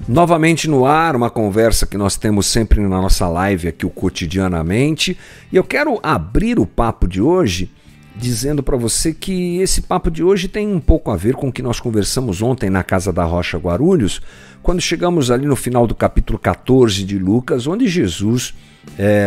Novamente no ar, uma conversa que nós temos sempre na nossa live aqui, o Cotidianamente. E eu quero abrir o papo de hoje dizendo para você que esse papo de hoje tem um pouco a ver com o que nós conversamos ontem na Casa da Rocha Guarulhos, quando chegamos ali no final do capítulo 14 de Lucas, onde Jesus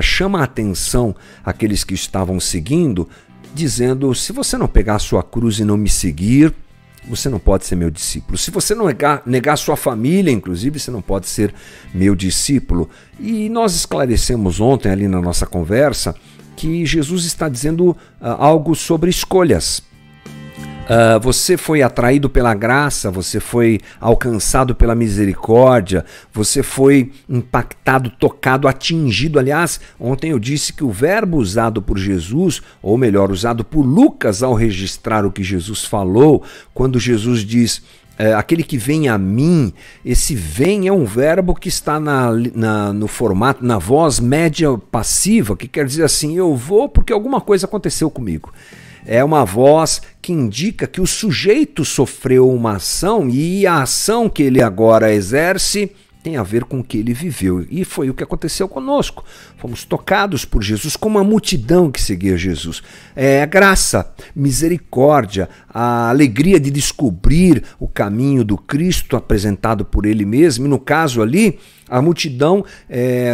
chama a atenção àqueles que estavam seguindo, dizendo: se você não pegar a sua cruz e não me seguir, você não pode ser meu discípulo. Se você não negar sua família, inclusive, você não pode ser meu discípulo. E nós esclarecemos ontem ali na nossa conversa que Jesus está dizendo algo sobre escolhas. Você foi atraído pela graça, você foi alcançado pela misericórdia, você foi impactado, tocado, atingido. Aliás, ontem eu disse que o verbo usado por Jesus, ou melhor, usado por Lucas ao registrar o que Jesus falou, quando Jesus diz: aquele que vem a mim, esse vem é um verbo que está no formato, na voz média passiva, que quer dizer assim: eu vou porque alguma coisa aconteceu comigo. É uma voz que indica que o sujeito sofreu uma ação e a ação que ele agora exerce tem a ver com o que ele viveu. E foi o que aconteceu conosco. Fomos tocados por Jesus, como a multidão que seguia Jesus. A graça, misericórdia, a alegria de descobrir o caminho do Cristo apresentado por ele mesmo. E no caso ali, a multidão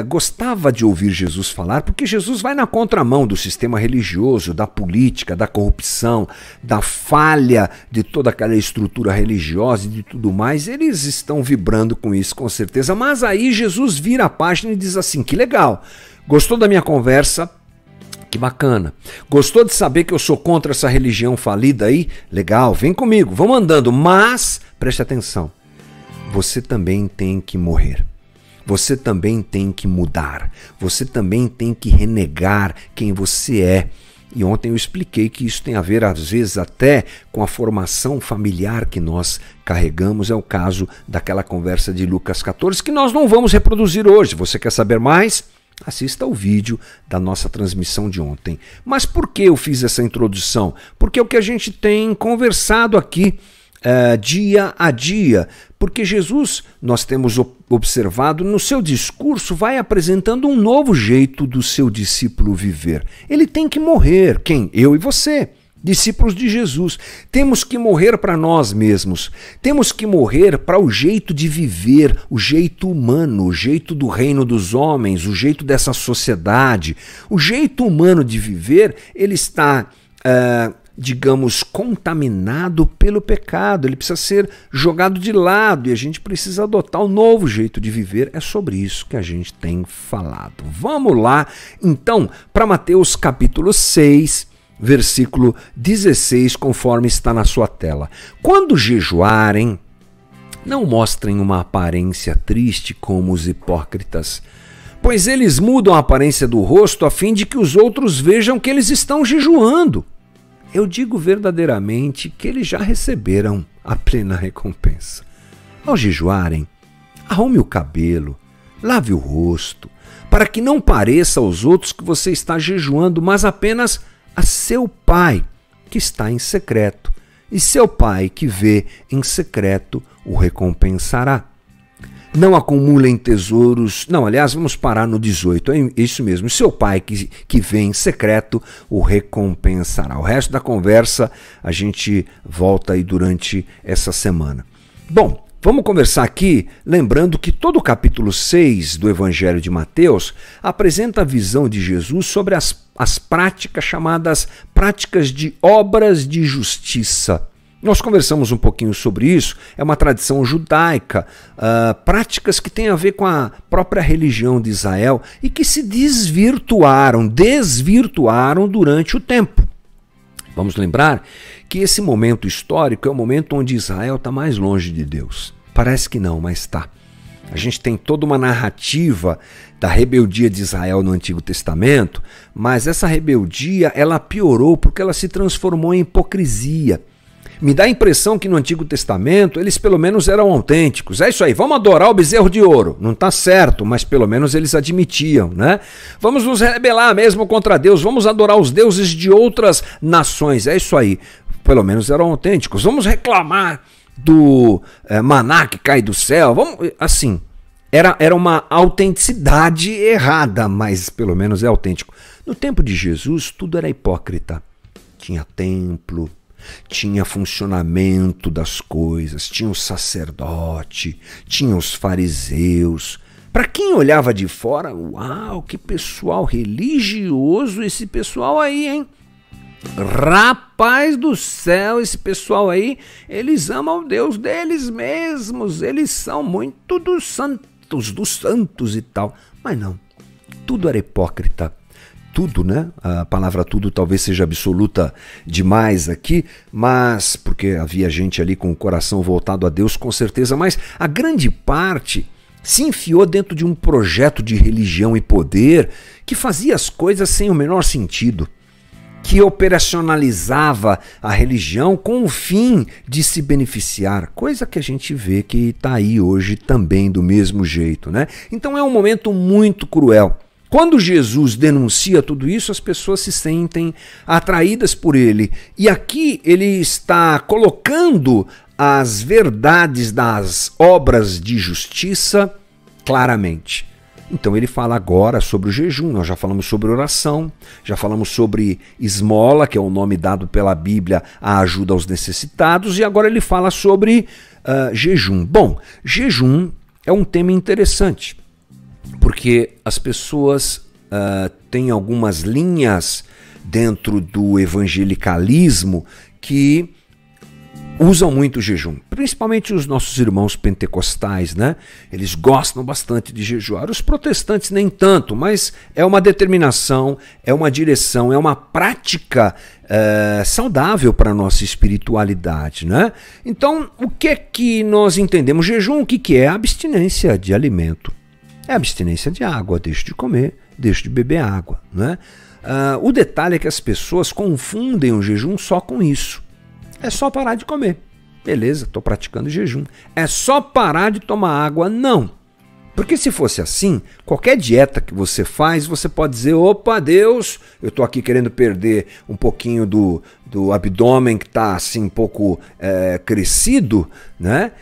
gostava de ouvir Jesus falar, porque Jesus vai na contramão do sistema religioso, da política, da corrupção, da falha de toda aquela estrutura religiosa e de tudo mais. Eles estão vibrando com isso, com certeza. Mas aí Jesus vira a página e diz assim: que legal, gostou da minha conversa? Que bacana. Gostou de saber que eu sou contra essa religião falida aí? Legal, vem comigo, vamos andando. Mas, preste atenção, você também tem que morrer. Você também tem que mudar. Você também tem que renegar quem você é. E ontem eu expliquei que isso tem a ver, às vezes, até com a formação familiar que nós carregamos. É o caso daquela conversa de Lucas 14, que nós não vamos reproduzir hoje. Você quer saber mais? Assista o vídeo da nossa transmissão de ontem. Mas por que eu fiz essa introdução? Porque é o que a gente tem conversado aqui dia a dia, porque Jesus, nós temos observado, no seu discurso vai apresentando um novo jeito do seu discípulo viver. Ele tem que morrer. Quem? Eu e você, discípulos de Jesus. Temos que morrer para nós mesmos. Temos que morrer para o jeito de viver, o jeito humano, o jeito do reino dos homens, o jeito dessa sociedade. O jeito humano de viver, ele está digamos, contaminado pelo pecado. Ele precisa ser jogado de lado e a gente precisa adotar um novo jeito de viver. É sobre isso que a gente tem falado. Vamos lá, então, para Mateus capítulo 6, versículo 16, conforme está na sua tela. Quando jejuarem, não mostrem uma aparência triste como os hipócritas, pois eles mudam a aparência do rosto a fim de que os outros vejam que eles estão jejuando. Eu digo verdadeiramente que eles já receberam a plena recompensa. Ao jejuarem, arrume o cabelo, lave o rosto, para que não pareça aos outros que você está jejuando, mas apenas a seu Pai que está em secreto. E seu Pai que vê em secreto o recompensará. Não acumulem tesouros. Não, aliás, vamos parar no 18. É isso mesmo. Seu Pai que vem em secreto o recompensará. O resto da conversa a gente volta aí durante essa semana. Bom, vamos conversar aqui, lembrando que todo o capítulo 6 do Evangelho de Mateus apresenta a visão de Jesus sobre as práticas chamadas práticas de obras de justiça. Nós conversamos um pouquinho sobre isso, é uma tradição judaica, práticas que têm a ver com a própria religião de Israel e que se desvirtuaram durante o tempo. Vamos lembrar que esse momento histórico é o momento onde Israel está mais longe de Deus. Parece que não, mas está. A gente tem toda uma narrativa da rebeldia de Israel no Antigo Testamento, mas essa rebeldia ela piorou porque ela se transformou em hipocrisia. Me dá a impressão que no Antigo Testamento eles pelo menos eram autênticos. É isso aí, vamos adorar o bezerro de ouro. Não está certo, mas pelo menos eles admitiam, né? Vamos nos rebelar mesmo contra Deus, vamos adorar os deuses de outras nações. É isso aí, pelo menos eram autênticos. Vamos reclamar do maná que cai do céu. Vamos, assim, era uma autenticidade errada, mas pelo menos é autêntico. No tempo de Jesus, tudo era hipócrita. Tinha templo, tinha funcionamento das coisas, tinha o sacerdote, tinha os fariseus. Para quem olhava de fora, uau, que pessoal religioso esse pessoal aí, hein? Rapaz do céu, esse pessoal aí, eles amam o Deus deles mesmos, eles são muito dos santos e tal. Mas não, tudo era hipócrita. Tudo, né? A palavra tudo talvez seja absoluta demais aqui, mas porque havia gente ali com o coração voltado a Deus, com certeza, mas a grande parte se enfiou dentro de um projeto de religião e poder que fazia as coisas sem o menor sentido, que operacionalizava a religião com o fim de se beneficiar, coisa que a gente vê que está aí hoje também do mesmo jeito, né? Então é um momento muito cruel. Quando Jesus denuncia tudo isso, as pessoas se sentem atraídas por ele. E aqui ele está colocando as verdades das obras de justiça claramente. Então ele fala agora sobre o jejum, nós já falamos sobre oração, já falamos sobre esmola, que é o nome dado pela Bíblia à ajuda aos necessitados, e agora ele fala sobre jejum. Bom, jejum é um tema interessante, porque as pessoas têm algumas linhas dentro do evangelicalismo que usam muito o jejum, principalmente os nossos irmãos pentecostais, né? Eles gostam bastante de jejuar. Os protestantes nem tanto, mas é uma determinação, é uma direção, é uma prática saudável para a nossa espiritualidade, né? Então, o que é que nós entendemos? Jejum, o que é? Abstinência de alimento. É abstinência de água, deixo de comer, deixo de beber água, né? O detalhe é que as pessoas confundem o jejum só com isso. É só parar de comer. Beleza, estou praticando jejum. É só parar de tomar água? Não. Porque se fosse assim, qualquer dieta que você faz, você pode dizer, opa, Deus, eu estou aqui querendo perder um pouquinho do abdômen que está assim um pouco crescido, né?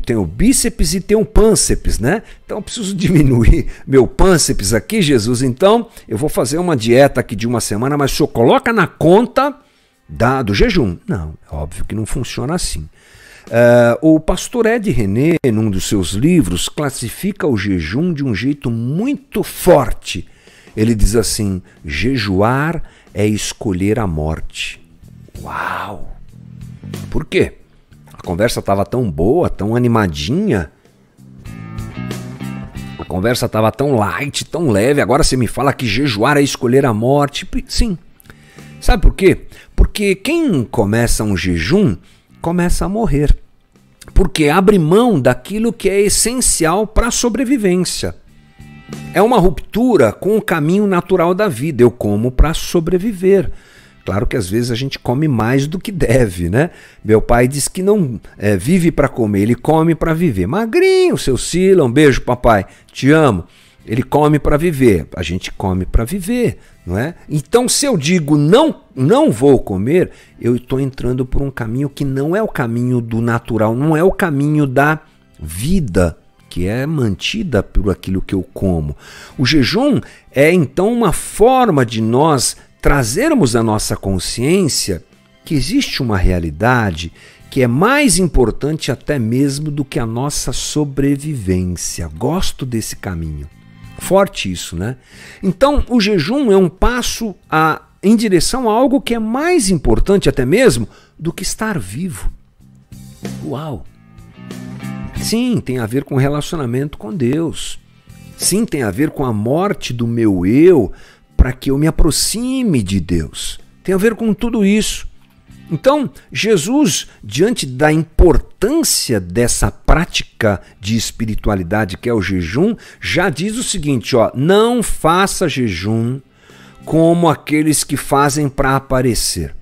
Tem o bíceps e tem o pânceps, né? Então eu preciso diminuir meu pânceps aqui, Jesus. Então eu vou fazer uma dieta aqui de uma semana, mas o senhor coloca na conta do jejum. Não, é óbvio que não funciona assim. O pastor Ed René, num dos seus livros, classifica o jejum de um jeito muito forte. Ele diz assim, jejuar é escolher a morte. Uau! Por quê? A conversa estava tão boa, tão animadinha, a conversa estava tão light, tão leve, agora você me fala que jejuar é escolher a morte. Sim. Sabe por quê? Porque quem começa um jejum começa a morrer. Porque abre mão daquilo que é essencial para a sobrevivência. É uma ruptura com o caminho natural da vida. Eu como para sobreviver. Claro que às vezes a gente come mais do que deve, né? Meu pai diz que não vive para comer, ele come para viver. Magrinho, seu Sila, um beijo, papai, te amo. Ele come para viver, a gente come para viver, não é? Então, se eu digo não vou comer, eu estou entrando por um caminho que não é o caminho do natural, não é o caminho da vida, que é mantida por aquilo que eu como. O jejum é, então, uma forma de nós trazermos à nossa consciência que existe uma realidade que é mais importante até mesmo do que a nossa sobrevivência. Gosto desse caminho. Forte isso, né? Então, o jejum é um passo em direção a algo que é mais importante até mesmo do que estar vivo. Uau! Sim, tem a ver com relacionamento com Deus. Sim, tem a ver com a morte do meu eu para que eu me aproxime de Deus. Tem a ver com tudo isso. Então, Jesus, diante da importância dessa prática de espiritualidade que é o jejum, já diz o seguinte, ó, não faça jejum como aqueles que fazem para aparecer.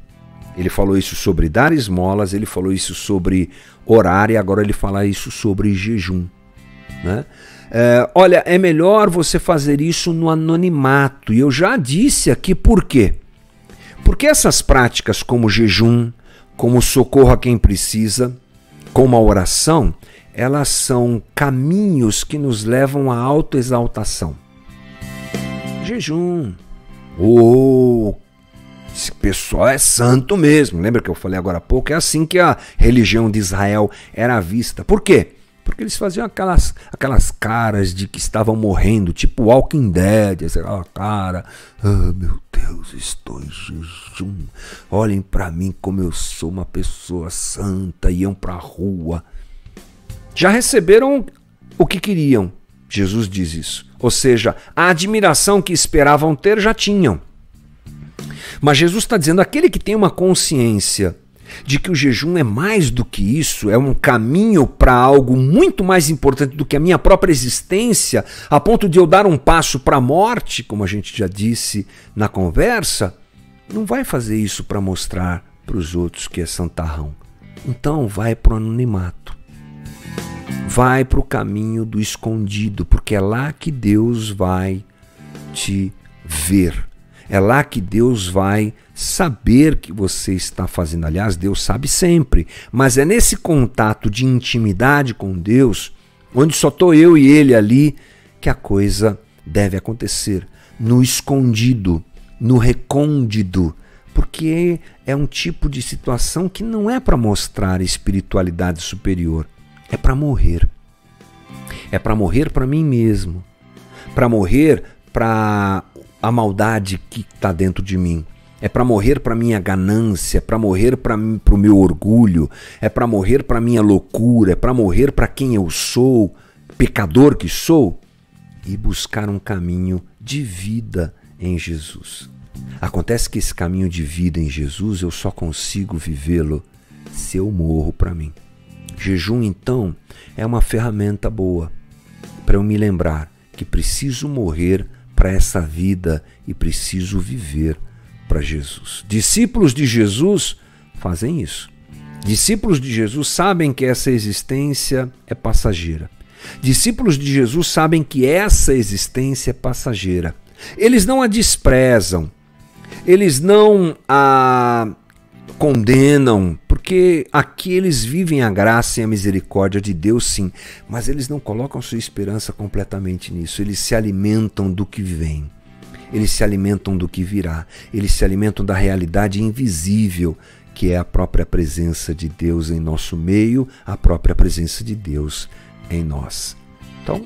Ele falou isso sobre dar esmolas, ele falou isso sobre orar e agora ele fala isso sobre jejum, né? Olha, é melhor você fazer isso no anonimato. E eu já disse aqui por quê. Porque essas práticas como jejum, como socorro a quem precisa, como a oração, elas são caminhos que nos levam à autoexaltação. Jejum. Esse pessoal é santo mesmo. Lembra que eu falei agora há pouco? É assim que a religião de Israel era vista. Por quê? Porque eles faziam aquelas caras de que estavam morrendo, tipo Walking Dead, aquela cara, meu Deus, estou em jejum, olhem para mim como eu sou uma pessoa santa, iam para a rua. Já receberam o que queriam, Jesus diz isso. Ou seja, a admiração que esperavam ter já tinham. Mas Jesus está dizendo, aquele que tem uma consciência de que o jejum é mais do que isso, é um caminho para algo muito mais importante do que a minha própria existência, a ponto de eu dar um passo para a morte, como a gente já disse na conversa, não vai fazer isso para mostrar para os outros que é santarrão. Então vai para o anonimato. Vai para o caminho do escondido, porque é lá que Deus vai te ver. É lá que Deus vai saber que você está fazendo. Aliás, Deus sabe sempre. Mas é nesse contato de intimidade com Deus, onde só estou eu e Ele ali, que a coisa deve acontecer. No escondido, no recôndito. Porque é um tipo de situação que não é para mostrar espiritualidade superior. É para morrer. É para morrer para mim mesmo. Para morrer para a maldade que está dentro de mim. É para morrer para minha ganância, é para morrer para o meu orgulho, é para morrer para minha loucura, é para morrer para quem eu sou, pecador que sou, e buscar um caminho de vida em Jesus. Acontece que esse caminho de vida em Jesus eu só consigo vivê-lo se eu morro para mim. Jejum, então, é uma ferramenta boa para eu me lembrar que preciso morrer para essa vida e preciso viver para Jesus. Discípulos de Jesus fazem isso. Discípulos de Jesus sabem que essa existência é passageira. Discípulos de Jesus sabem que essa existência é passageira. Eles não a desprezam. Eles não a condenam, porque aqui eles vivem a graça e a misericórdia de Deus, sim, mas eles não colocam sua esperança completamente nisso. Eles se alimentam do que vem, eles se alimentam do que virá, eles se alimentam da realidade invisível, que é a própria presença de Deus em nosso meio, a própria presença de Deus em nós. Então,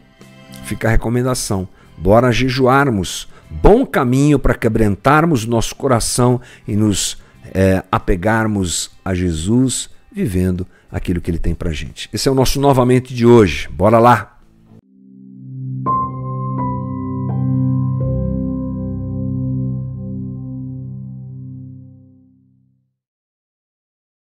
fica a recomendação, bora jejuarmos, bom caminho para quebrantarmos nosso coração e nos apegarmos a Jesus, vivendo aquilo que Ele tem pra gente. Esse é o nosso Novamente de hoje. Bora lá!